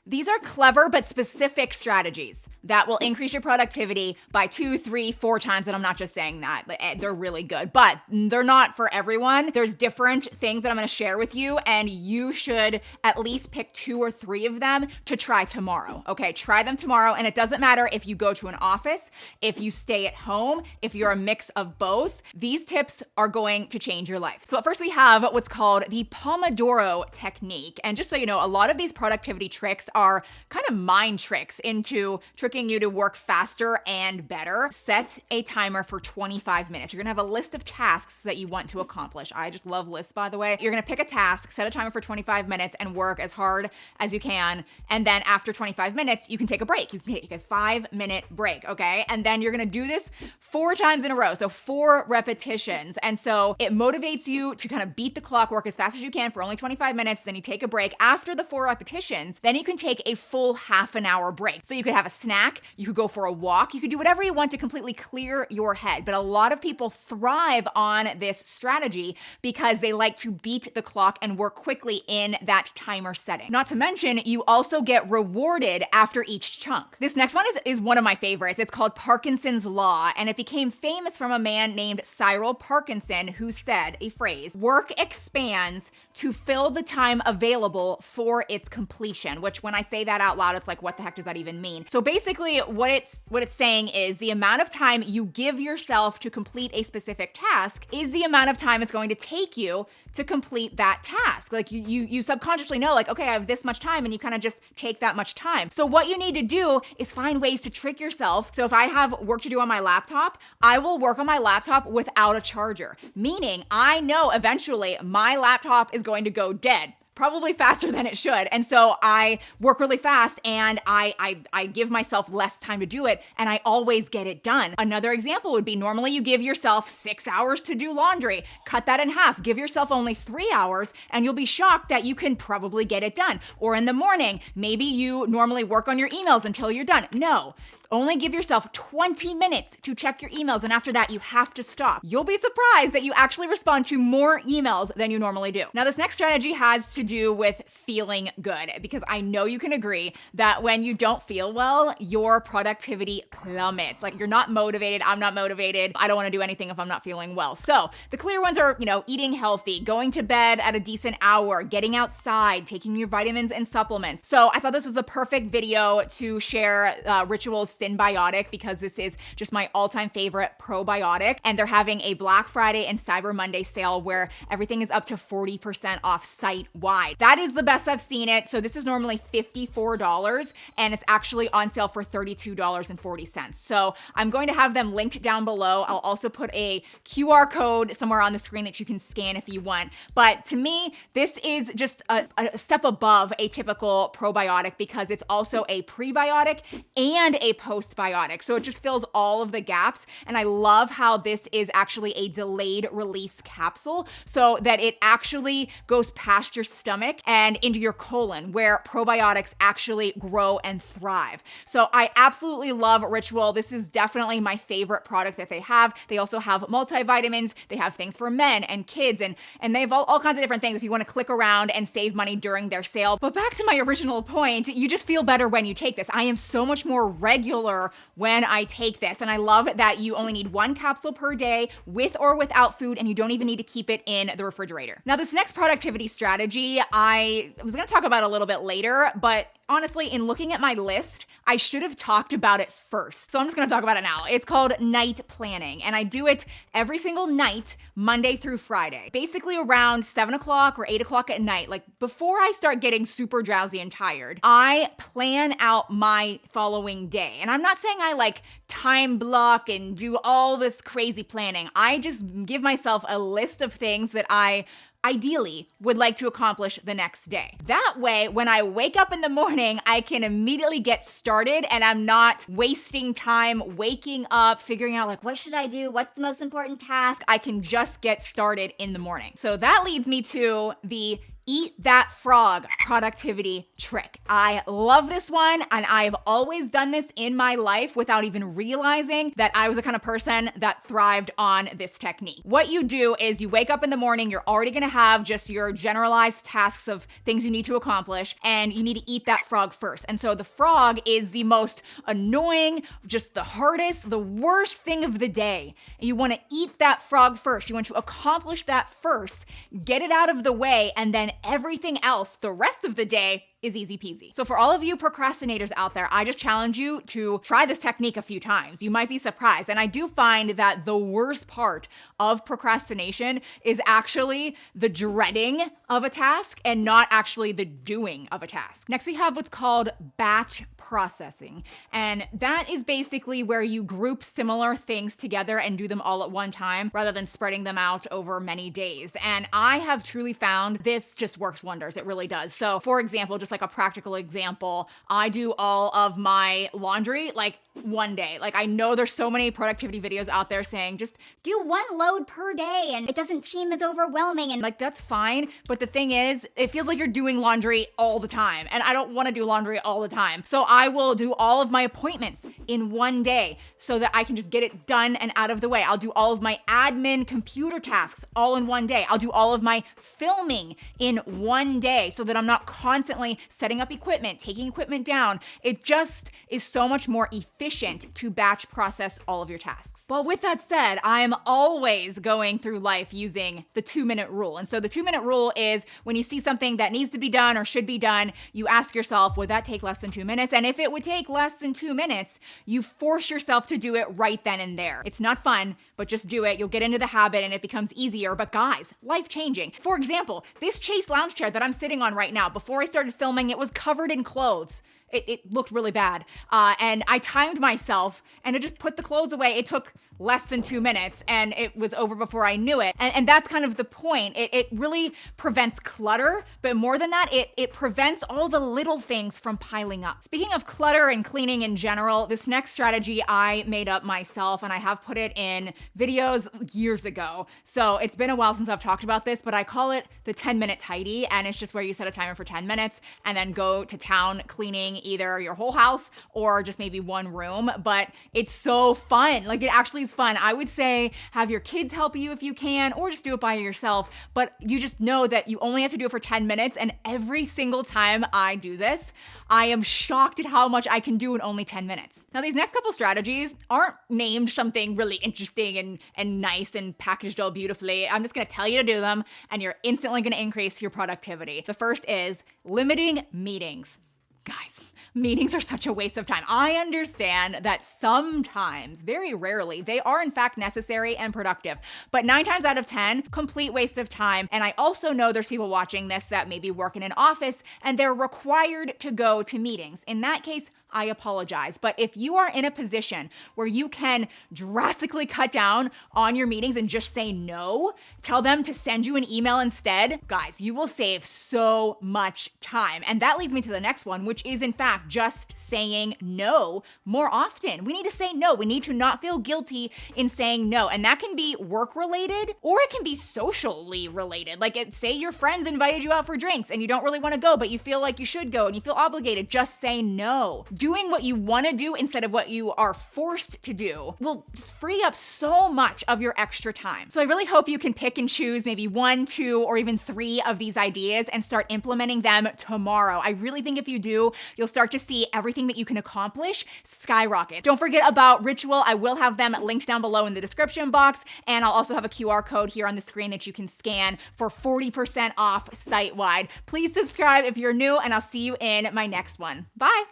These are clever but specific strategies that will increase your productivity by 2, 3, 4 times. And I'm not just saying that. They're really good, but they're not for everyone. There's different things that I'm going to share with you, and you should at least pick 2 or 3 of them to try tomorrow. Okay, try them tomorrow. And it doesn't matter if you go to an office, if you stay at home, if you're a mix of both. These tips are going to change your life. So at first we have what's called the Pomodoro Technique. And just so you know, a lot of these productivity tricks are kind of mind tricks into tricking you to work faster and better. Set a timer for 25 minutes. You're gonna have a list of tasks that you want to accomplish. I just love lists, by the way. You're gonna pick a task, set a timer for 25 minutes, and work as hard as you can. And then after 25 minutes, you can take a break. You can take a 5-minute break, okay? And then you're gonna do this 4 times in a row. So 4 repetitions. And so it motivates you to kind of beat the clock, work as fast as you can for only 25 minutes. Then you take a break. After the 4 repetitions, then you can take a full half an hour break. So you could have a snack, you could go for a walk, you could do whatever you want to completely clear your head. But a lot of people thrive on this strategy because they like to beat the clock and work quickly in that timer setting. Not to mention, you also get rewarded after each chunk. This next one is one of my favorites. It's called Parkinsons Law, and it became famous from a man named Cyril Parkinson, who said a phrase: work expands to fill the time available for its completion, which when I say that out loud, it's like, what the heck does that even mean? So basically what it's saying is the amount of time you give yourself to complete a specific task is the amount of time it's going to take you to complete that task. Like you subconsciously know, like, okay, I have this much time, and you kind of just take that much time. So what you need to do is find ways to trick yourself. So if I have work to do on my laptop, I will work on my laptop without a charger, meaning I know eventually my laptop is going to go dead, probably faster than it should. And so I work really fast, and I give myself less time to do it, and I always get it done. Another example would be, normally you give yourself 6 hours to do laundry. Cut that in half. Give yourself only 3 hours, and you'll be shocked that you can probably get it done. Or in the morning, maybe you normally work on your emails until you're done. No. Only give yourself 20 minutes to check your emails, and after that, you have to stop. You'll be surprised that you actually respond to more emails than you normally do. Now, this next strategy has to do with feeling good, because I know you can agree that when you don't feel well, your productivity plummets. Like, you're not motivated. I'm not motivated. I don't want to do anything if I'm not feeling well. So the clear ones are, eating healthy, going to bed at a decent hour, getting outside, taking your vitamins and supplements. So I thought this was the perfect video to share Ritual's Synbiotic, because this is just my all-time favorite probiotic, and they're having a Black Friday and Cyber Monday sale where everything is up to 40% off site-wide. That is the best I've seen it. So this is normally $54, and it's actually on sale for $32.40. So I'm going to have them linked down below. I'll also put a QR code somewhere on the screen that you can scan if you want. But to me, this is just a step above a typical probiotic, because it's also a prebiotic and a postbiotic. So it just fills all of the gaps. And I love how this is actually a delayed release capsule, so that it actually goes past your stomach and into your colon, where probiotics actually grow and thrive. So I absolutely love Ritual. This is definitely my favorite product that they have. They also have multivitamins. They have things for men and kids, and they have all kinds of different things if you want to click around and save money during their sale. But back to my original point, you just feel better when you take this. I am so much more regular when I take this. And I love that you only need 1 capsule per day, with or without food, and you don't even need to keep it in the refrigerator. Now, this next productivity strategy, I was going to talk about a little bit later, but honestly, in looking at my list, I should have talked about it first. So I'm just going to talk about it now. It's called night planning, and I do it every single night, Monday through Friday. Basically around 7 o'clock or 8 o'clock at night, like before I start getting super drowsy and tired, I plan out my following day. And I'm not saying I time block and do all this crazy planning. I just give myself a list of things that I ideally would like to accomplish the next day. That way, when I wake up in the morning, I can immediately get started, and I'm not wasting time waking up, figuring out what should I do? What's the most important task? I can just get started in the morning. So that leads me to the Eat that frog productivity trick. I love this one, and I've always done this in my life without even realizing that I was the kind of person that thrived on this technique. What you do is you wake up in the morning, you're already gonna have just your generalized tasks of things you need to accomplish, and you need to eat that frog first. And so the frog is the most annoying, just the hardest, the worst thing of the day. And you wanna eat that frog first. You want to accomplish that first, get it out of the way, and then everything else, the rest of the day, is easy peasy. So for all of you procrastinators out there, I just challenge you to try this technique a few times. You might be surprised. And I do find that the worst part of procrastination is actually the dreading of a task and not actually the doing of a task. Next, we have what's called batch processing. And that is basically where you group similar things together and do them all at one time rather than spreading them out over many days. And I have truly found this just works wonders. It really does. So for example, just like a practical example, I do all of my laundry like one day. Like I know there's so many productivity videos out there saying just do one load per day and it doesn't seem as overwhelming. And like that's fine. But the thing is, it feels like you're doing laundry all the time. And I don't want to do laundry all the time. So I will do all of my appointments in one day so that I can just get it done and out of the way. I'll do all of my admin computer tasks all in one day. I'll do all of my filming in one day so that I'm not constantly setting up equipment, taking equipment down. It just is so much more efficient to batch process all of your tasks. Well, with that said, I am always going through life using the 2-minute rule. And so the 2-minute rule is when you see something that needs to be done or should be done, you ask yourself, would that take less than 2 minutes? And if it would take less than 2 minutes, you force yourself to do it right then and there. It's not fun, but just do it. You'll get into the habit and it becomes easier. But guys, life-changing. For example, this Chase lounge chair that I'm sitting on right now, before I started filming, it was covered in clothes. It looked really bad. And I timed myself and I just put the clothes away. It took less than 2 minutes and it was over before I knew it. And that's kind of the point. It really prevents clutter, but more than that, it prevents all the little things from piling up. Speaking of clutter and cleaning in general, this next strategy I made up myself and I have put it in videos years ago. So it's been a while since I've talked about this, but I call it the 10-minute tidy. And it's just where you set a timer for 10 minutes and then go to town cleaning either your whole house or just maybe one room. But it's so fun. Like it actually is fun. I would say have your kids help you if you can, or just do it by yourself. But you just know that you only have to do it for 10 minutes. And every single time I do this, I am shocked at how much I can do in only 10 minutes. Now, these next couple strategies aren't named something really interesting and nice and packaged all beautifully. I'm just gonna tell you to do them and you're instantly gonna increase your productivity. The first is limiting meetings. Guys, meetings are such a waste of time. I understand that sometimes, very rarely, they are in fact necessary and productive, but 9 times out of 10, complete waste of time. And I also know there's people watching this that maybe work in an office and they're required to go to meetings. In that case, I apologize. But if you are in a position where you can drastically cut down on your meetings and just say no, tell them to send you an email instead, guys, you will save so much time. And that leads me to the next one, which is in fact just saying no more often. We need to say no. We need to not feel guilty in saying no. And that can be work related or it can be socially related. Like say your friends invited you out for drinks and you don't really want to go, but you feel like you should go and you feel obligated. Just say no. Doing what you want to do instead of what you are forced to do will just free up so much of your extra time. So I really hope you can pick and choose maybe 1, 2, or even 3 of these ideas and start implementing them tomorrow. I really think if you do, you'll start to see everything that you can accomplish skyrocket. Don't forget about Ritual. I will have them linked down below in the description box, and I'll also have a QR code here on the screen that you can scan for 40% off site-wide. Please subscribe if you're new, and I'll see you in my next one. Bye.